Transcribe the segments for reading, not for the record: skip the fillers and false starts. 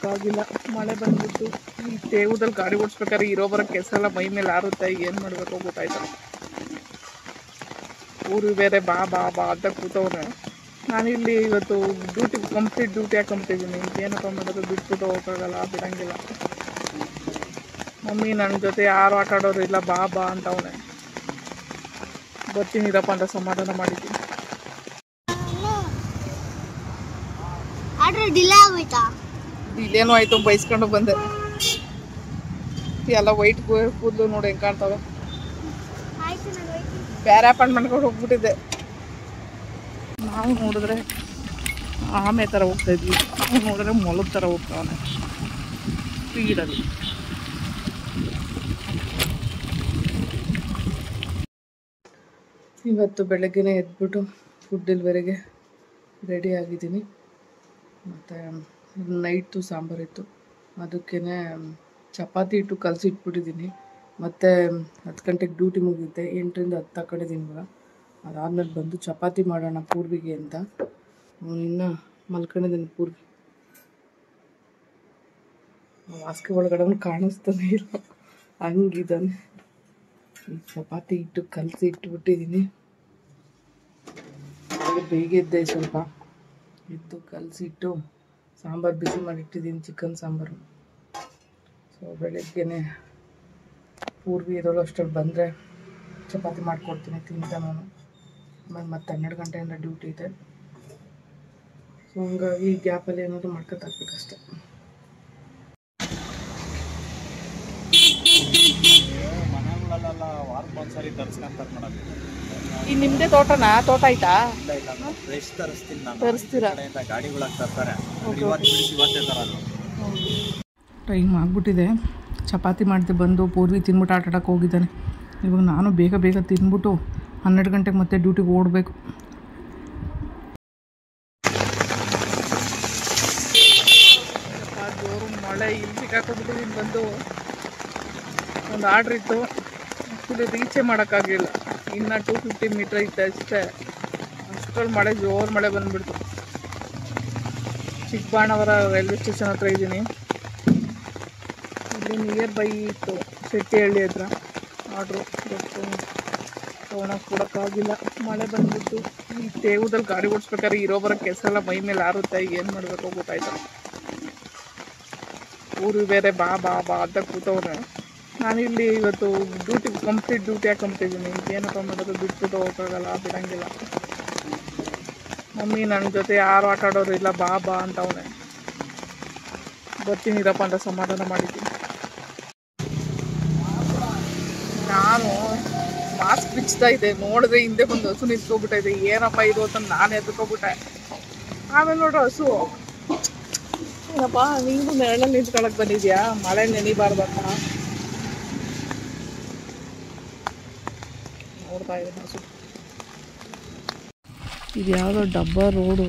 ಕೊಡೋಕ್ಕಾಗಿಲ್ಲ, ಮಳೆ ಬಂದ್ಬಿಟ್ಟು. ಈ ತೇವದಲ್ಲಿ ಗಾಡಿ ಓಡಿಸ್ಬೇಕಾದ್ರೆ ಇರೋ ಬರೋ ಕೆಸರೆಲ್ಲ ಮೈ ಮೇಲೆ ಆರುತ್ತೆ, ಏನು ಮಾಡಬೇಕು ಗೊತ್ತಾಯ್ತಲ್ಲ. ಊರು ಬೇರೆ ಬಾ ಬಾ ಬಾ ಅಂತ ಕೂತವ್ರೆ. ನಾನಿಲ್ಲಿ ಇವತ್ತು ಕಂಪ್ಲೀಟ್ ಡ್ಯೂಟಿ ಹಾಕೊಂಬಿಟ್ಟಿದ್ದೀನಿ. ಏನಪ್ಪ ಮಾಡೋದು, ಬಿಟ್ಬಿಟ್ಟು ಹೋಗೋಕ್ಕಾಗಲ್ಲ, ಬಿಡೋಂಗಿಲ್ಲ. ಮಮ್ಮಿ ನನ್ನ ಜೊತೆ ಯಾರು ಆಟ ಆಡೋರು ಇಲ್ಲ, ಬಾ ಬಾ ಅಂತವನೆ. ಬರ್ತೀನಿರಪ್ಪ ಅಂತ ಸಮಾಧಾನ ಮಾಡಿದ್ದೀನಿ. ಡಿಲೇನೂ ಆಯಿತು, ಬೈಸ್ಕೊಂಡು ಬಂದೆ. ಎಲ್ಲ ವೈಟ್ ಕೂದಲು ನೋಡಿ ಹೆಂಗೆ ಕಾಣ್ತವೆ. ಬೇರೆ ಅಪಾರ್ಟ್ಮೆಂಟ್ಗೆ ಹೋಗ್ಬಿಟ್ಟಿದ್ದೆ. ನಾವು ನೋಡಿದ್ರೆ ಆಮೆ ಥರ ಹೋಗ್ತಾ ಇದ್ವಿ, ನಾವು ನೋಡಿದ್ರೆ ಮೊಲದ ಥರ ಹೋಗ್ತಾವನೆ ಸ್ಪೀಡಲ್ಲಿ. ಇವತ್ತು ಬೆಳಗ್ಗೆನೇ ಎದ್ಬಿಟ್ಟು ಫುಡ್ ಡೆಲಿವರಿಗೆ ರೆಡಿ ಆಗಿದ್ದೀನಿ. ಮತ್ತು ನೈಟು ಸಾಂಬಾರಿತ್ತು, ಅದಕ್ಕೇ ಚಪಾತಿ ಹಿಟ್ಟು ಕಲಸಿ ಇಟ್ಬಿಟ್ಟಿದ್ದೀನಿ. ಮತ್ತು 10 ಗಂಟೆಗೆ ಡ್ಯೂಟಿ ಮುಗಿಯುತ್ತೆ, 8ರಿಂದ 10 ತಗೊಂಡಿದ್ದೀನಿ ಇವಾಗ. ಅದಾದಮೇಲೆ ಬಂದು ಚಪಾತಿ ಮಾಡೋಣ ಪೂರ್ವಿಗೆ ಅಂತ. ಇನ್ನೂ ಮಲ್ಕೊಂಡಿದ್ದೀನಿ ಪೂರ್ವಿ. ಹಾಸಿಗೆ ಒಳಗಡೆ ಕಾಣಿಸ್ತಾನೆ ಇಲ್ಲ, ಹಂಗಿದ್ದಾನೆ. ಈ ಚಪಾತಿ ಹಿಟ್ಟು ಕಲಸಿ ಇಟ್ಬಿಟ್ಟಿದ್ದೀನಿ. ಬೇಗ ಎದ್ದೆ, ಸ್ವಲ್ಪ ಎದ್ದು ಕಲಸಿಟ್ಟು ಸಾಂಬಾರು ಬಿಸಿ ಮಾಡಿಟ್ಟಿದ್ದೀನಿ, ಚಿಕನ್ ಸಾಂಬಾರು. ಸೊ ಬೆಳಗ್ಗೆನೆ ಪೂರ್ವಿ ಇರೋಳು ಅಷ್ಟರಲ್ಲಿ ಬಂದರೆ ಚಪಾತಿ ಮಾಡಿಕೊಡ್ತೀನಿ, ತಿಂತ ನಾನು. ಆಮೇಲೆ ಮತ್ತೆ 12 ಗಂಟೆಯಿಂದ ಡ್ಯೂಟಿ ಇದೆ. ಸೊ ಹಂಗಾಗಿ ಈ ಗ್ಯಾಪಲ್ಲಿ ಏನಾದರೂ ಮಾಡ್ಕೊತಾಕ್ಬೇಕಷ್ಟೆ. ಈ ನಿಮ್ಮದೇ ತೋಟನಾ? ತೋಟ ಆಯ್ತಾ? ತರಿಸ್ತೀರಾ? ಟೈಮ್ ಆಗಿಬಿಟ್ಟಿದೆ. ಚಪಾತಿ ಮಾಡಿದೆ, ಬಂದು ಪೂರ್ವಿ ತಿನ್ಬಿಟ್ಟು ಆಟ ಆಡೋಕ್ಕೆ ಹೋಗಿದ್ದಾನೆ. ಇವಾಗ ನಾನು ಬೇಗ ಬೇಗ ತಿಂದ್ಬಿಟ್ಟು 12 ಗಂಟೆಗೆ ಮತ್ತೆ ಡ್ಯೂಟಿಗೆ ಓಡಬೇಕು. ಜೋರು ಮಳೆ, ಇಲ್ಲಿ ಸಿಕ್ಕಾಕೊಂಡ್ಬಿಟ್ಟಿದ್ದೀನಿ. ಬಂದು ಒಂದು ಆರ್ಡ್ರ್ ಇತ್ತು, ಆ್ಯಕ್ಚುಲಿ ರೀಚೇ ಮಾಡೋಕ್ಕಾಗಲಿಲ್ಲ. ಇನ್ನು 250 ಮೀಟ್ರ್ ಇತ್ತು ಅಷ್ಟೇ. ಅಷ್ಟರಲ್ಲಿ ಮಳೆ, ಜೋರು ಮಳೆ ಬಂದುಬಿಡ್ತು. ಚಿಕ್ಕಬಾಣವರ ರೈಲ್ವೆ ಸ್ಟೇಷನ್ ಹತ್ರ ಇದ್ದೀನಿ. ಇಲ್ಲಿ ನಿಯರ್ ಬೈ ಇತ್ತು, ಶೆಟ್ಟಿಹಳ್ಳಿ ಹತ್ರ ಆರ್ಡ್ರು. ತೊಗೊಳಕ್ಕೆ ಕೊಡೋಕ್ಕಾಗಿಲ್ಲ, ಮಳೆ ಬಂದ್ಬಿಟ್ಟು. ಈ ತೇವದಲ್ಲಿ ಗಾಡಿ ಓಡಿಸ್ಬೇಕಾದ್ರೆ ಇರೋ ಬರೋ ಕೆಸರೆಲ್ಲ ಮೈ ಮೇಲೆ ಆರುತ್ತೆ, ಏನು ಮಾಡಬೇಕು ಗೊತ್ತಾಯ್ತಲ್ಲ. ಊರು ಬೇರೆ ಬಾ ಬಾ ಬಾ ಅಂತ ಕೂತವ್ರೆ. ನಾನಿಲ್ಲಿ ಇವತ್ತು ಕಂಪ್ಲೀಟ್ ಡ್ಯೂಟಿ ಹಾಕೊಂಬಿಟ್ಟಿದ್ದೀನಿ. ಏನಪ್ಪ ಮಾಡೋದು, ಬಿಟ್ಬಿಟ್ಟು ಹೋಗೋಕ್ಕಾಗಲ್ಲ, ಬಿಡೋಂಗಿಲ್ಲ. ಮಮ್ಮಿ ನನ್ನ ಜೊತೆ ಯಾರು ಆಟ ಆಡೋರು ಇಲ್ಲ, ಬಾ ಬಾ ಅಂತವನೆ. ಬರ್ತೀನಿರಪ್ಪ ಅಂತ ಸಮಾಧಾನ ಮಾಡಿದ್ದೀನಿ. ನಾನು ಮಾಸ್ಕ್ ಬಿಚ್ತಾ ಇದ್ದೆ, ನೋಡಿದ್ರೆ ಹಿಂದೆ ಬಂದು ಹಸು ನಿಂತ್ಕೊಬಿಟ್ಟೈತೆ. ಏನಪ್ಪ ಇದು ಅಂತ ನಾನು ಎದ್ಕೊಬಿಟ್ಟೆ. ಆಮೇಲೆ ನೋಡ್ರಿ ಹಸು, ಏನಪ್ಪ ನೀನು ನೆರಳಲ್ಲಿ ನಿಂತ್ಕೊಳಕ್ಕೆ ಬಂದಿದ್ಯಾ, ಮಳೆ ನೆನಿಬಾರ್ದಂತ ನೋಡ್ತಾ ಇದ್ದೀನಿ ಹಸು. ಇದು ಯಾವುದೋ ಡಬ್ಬ ರೋಡು,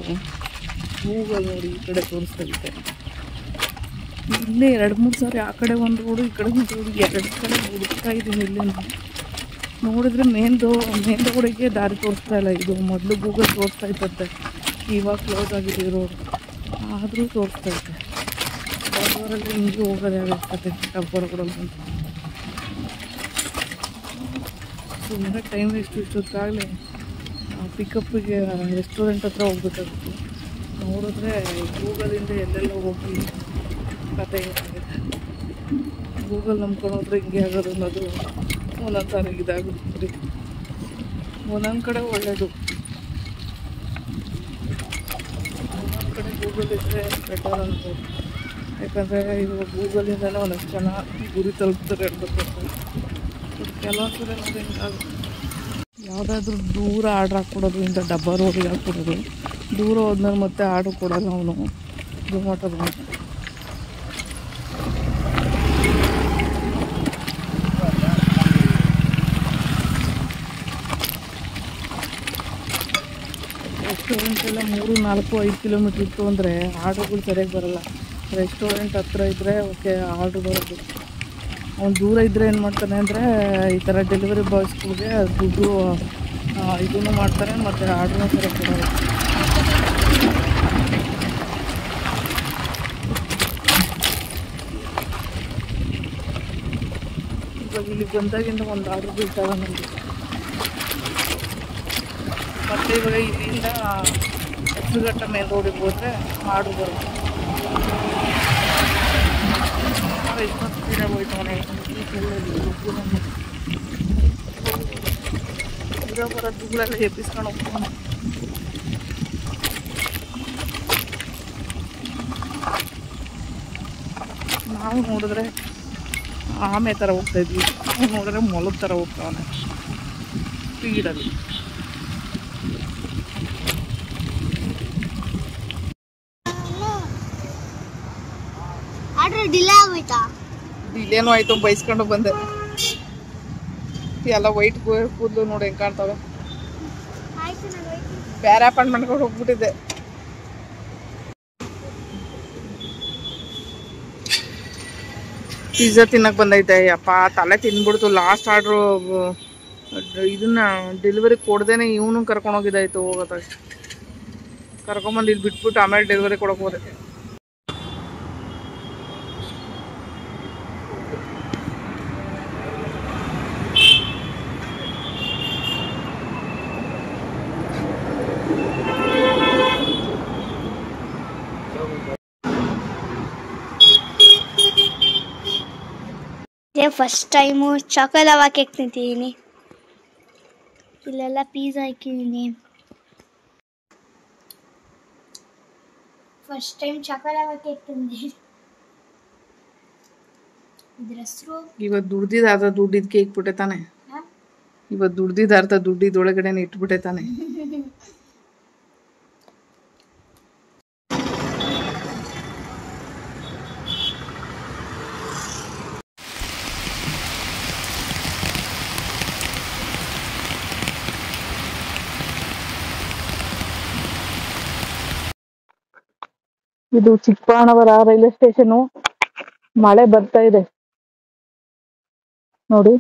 ಗೂಗಲ್ ನೋಡಿ ಈ ಕಡೆ ತೋರಿಸ್ತಾ. ಇಲ್ಲೇ 2-3 ಸಾರಿ ಆ ಕಡೆ ಒಂದು ರೋಡು, ಈ ಕಡೆ ಒಂದು ರೋಡು, 2 ಕಡೆ ಹುಡುಕ್ತಾ ಇದ್ದೀನಿ. ಇಲ್ಲಿ ನೋಡಿದ್ರೆ ಮೇನ್ ರೋಡಿಗೆ ದಾರಿ ತೋರಿಸ್ತಾ ಇಲ್ಲ. ಇದು ಮೊದಲು ಗೂಗಲ್ ತೋರಿಸ್ತಾ ಇತ್ತಂತೆ, ಇವಾಗ ಕ್ಲೋಸ್ ಆಗಿದೆ ರೋಡ್, ಆದರೂ ತೋರಿಸ್ತಾ ಇತ್ತು. ಬರೋರಲ್ಲಿ ಹಿಂಗೆ ಹೋಗೋದು ಯಾವಾಗ್ತದೆ ಡಬ್ಬರ ರೋಡಲ್ಲಿ ಅಂತ. ಸುಮ್ಮನೆ ಟೈಮ್ ಇಷ್ಟೊತ್ತಾಗಲೇ ಪಿಕಪ್ಪಿಗೆ ರೆಸ್ಟೋರೆಂಟ್ ಹತ್ರ ಹೋಗ್ಬೇಕಾಗಿತ್ತು. ನೋಡಿದ್ರೆ ಗೂಗಲಿಂದ ಎಲ್ಲೆಲ್ಲ ಹೋಗಿ ಕತೆ ಏನಾಗಿದೆ. ಗೂಗಲ್ ನಂಬ್ಕೊಂಡು ಹೋದ್ರೆ ಹಿಂಗೆ ಆಗೋದು ಅನ್ನೋದು ಒಂದೊಂದು ಸಾರಿ ಇದಾಗುತ್ತೆ. ಒಂದೊಂದು ಕಡೆ ಒಳ್ಳೆಯದು, ಒಂದೊಂದು ಕಡೆ ಗೂಗಲ್ ಇದ್ದರೆ ಬೆಟರ್ ಅನ್ಬೋದು. ಯಾಕಂದರೆ ಇವಾಗ ಗೂಗಲಿಂದಲೇ ಒಂದಷ್ಟು ಜನ ಗುರಿ ತಲುಪ್ತಾರೆ ಹೇಳ್ಬೇಕು. ಕೆಲವೊಂದು ಸಲ ನೋಡಿ ಹಿಂಗಾಗುತ್ತೆ. ಯಾವುದಾದ್ರೂ ದೂರ ಆರ್ಡ್ರ್ ಹಾಕ್ಕೊಡೋದು, ಇಂಥ ಡಬ್ಬ ರೋಡಿಗೆ ಹಾಕ್ಕೊಡೋದು. ದೂರ ಹೋದ್ಮೇಲೆ ಮತ್ತೆ ಆರ್ಡ್ರ್ ಕೊಡೋಲ್ಲ ಅವನು ಝೊಮ್ಯಾಟೋದು. ರೆಸ್ಟೋರೆಂಟ್ ಎಲ್ಲ 3, 4, 5 ಕಿಲೋಮೀಟ್ರ್ ಇತ್ತು ಅಂದರೆ ಆರ್ಡ್ರುಗಳು ಸರಿಯಾಗಿ ಬರೋಲ್ಲ. ರೆಸ್ಟೋರೆಂಟ್ ಹತ್ರ ಇದ್ದರೆ ಓಕೆ ಆರ್ಡ್ರ್ ಬರೋದು. ಅವ್ನು ದೂರ ಇದ್ದರೆ ಏನು ಮಾಡ್ತಾನೆ ಅಂದರೆ ಈ ಥರ ಡೆಲಿವರಿ ಬಾಯ್ಸ್ಗಳಿಗೆ ದುಡ್ಡು ಇದನ್ನು ಮಾಡ್ತಾರೆ, ಮತ್ತು ಆರ್ಡ್ರನ್ನ ಸರಿಯಾಗಿ ಕೊಡೋದು. ಇವಾಗ ಇಲ್ಲಿ ಬಂದಾಗಿಂದ ಒಂದು ಆರ್ಡ್ರ್ ಬೀಳ್ತಾವ ನನಗೆ. ಮತ್ತು ಇವಾಗ ಇಲ್ಲಿಂದ ಹೆಸರುಘಟ್ಟ ಮೇನ್ ರೋಡಿಗೆ ಹೋದರೆ ಆರ್ಡ್ರ್ ಬರುತ್ತೆ. ಎಷ್ಟೊಂದು ಸ್ಪೀಡಾಗಿ ಹೋಯ್ತು ಮನೆ ಇರೋ ಬರೋ ದುಗ್ಗಳೆಲ್ಲ ಎಬ್ಬಿಸ್ಕೊಂಡು ಹೋಗ್ತಾನೆ. ನಾವು ನೋಡಿದ್ರೆ ಆಮೆ ಥರ ಹೋಗ್ತಾಯಿದ್ವಿ, ನಾವು ನೋಡಿದ್ರೆ ಮೊಲದ ಥರ ಹೋಗ್ತಾವನೆ ಸ್ಪೀಡಲ್ಲಿ. ಡಿಲೇನೂ ಆಯಿತು, ಬೈಸ್ಕೊಂಡು ಬಂದೆ. ಎಲ್ಲ ವೈಟ್ ಕೂದಲು ನೋಡಿ ಹೆಂಗೆ ಕಾಣ್ತಾವೆ. ಬೇರೆ ಅಪಾರ್ಟ್ಮೆಂಟ್ಗೆ ಹೋಗ್ಬಿಟ್ಟಿದ್ದೆ. ಪಿಜ್ಜಾ ತಿನ್ನಕ್ಕೆ ಬಂದೈತೆ. ಅಪ್ಪ ತಲೆ ತಿನ್ಬಿಡ್ತು. ಲಾಸ್ಟ್ ಆರ್ಡ್ರು ಇದನ್ನ ಡೆಲಿವರಿ ಕೊಡ್ದೇನೆ ಇವನು ಕರ್ಕೊಂಡೋಗಿದ್ದಾಯ್ತು. ಹೋಗೋದಾಗ ಕರ್ಕೊಂಬಂದು ಇಲ್ಲಿ ಬಿಟ್ಬಿಟ್ಟು ಆಮೇಲೆ ಡೆಲಿವರಿ ಕೊಡೋಕೆ ಹೋದೆ. ಫಸ್ಟ್ ಟೈಮು ಚಾಕೊಲಾವಾ ಕೇಕ್ ತಿಂತಿದ್ದೀನಿ. ಇಲ್ಲೆಲ್ಲ ಪಿಜ್ಜಾ ಹಾಕಿದ್ದೀನಿ. ಫಸ್ಟ್ ಟೈಮ್ ಚಾಕೊಲಾವಾ ಕೇಕ್ ತಿಂದಿದ್ದೀನಿ. ಇದ್ರ ಹೆಸರು ಇವತ್ತು ದುಡ್ದಿದ್ದು ಅರ್ಧ ದುಡ್ಡು ಇದಕ್ಕೆ ಇಟ್ಬಿಟ್ಟೆ ತಾನೆ. ಇವತ್ತು ದುಡ್ದಿದ್ದು ಅರ್ಧ ದುಡ್ಡು ಇದೊಳಗಡೆನೆ ಇಟ್ಬಿಟ್ಟೆ ತಾನೆ. ಇದು ಚಿಕ್ಕಬಾಣವರ ರೈಲ್ವೆ ಸ್ಟೇಷನು. ಮಳೆ ಬರ್ತಾ ಇದೆ ನೋಡಿ.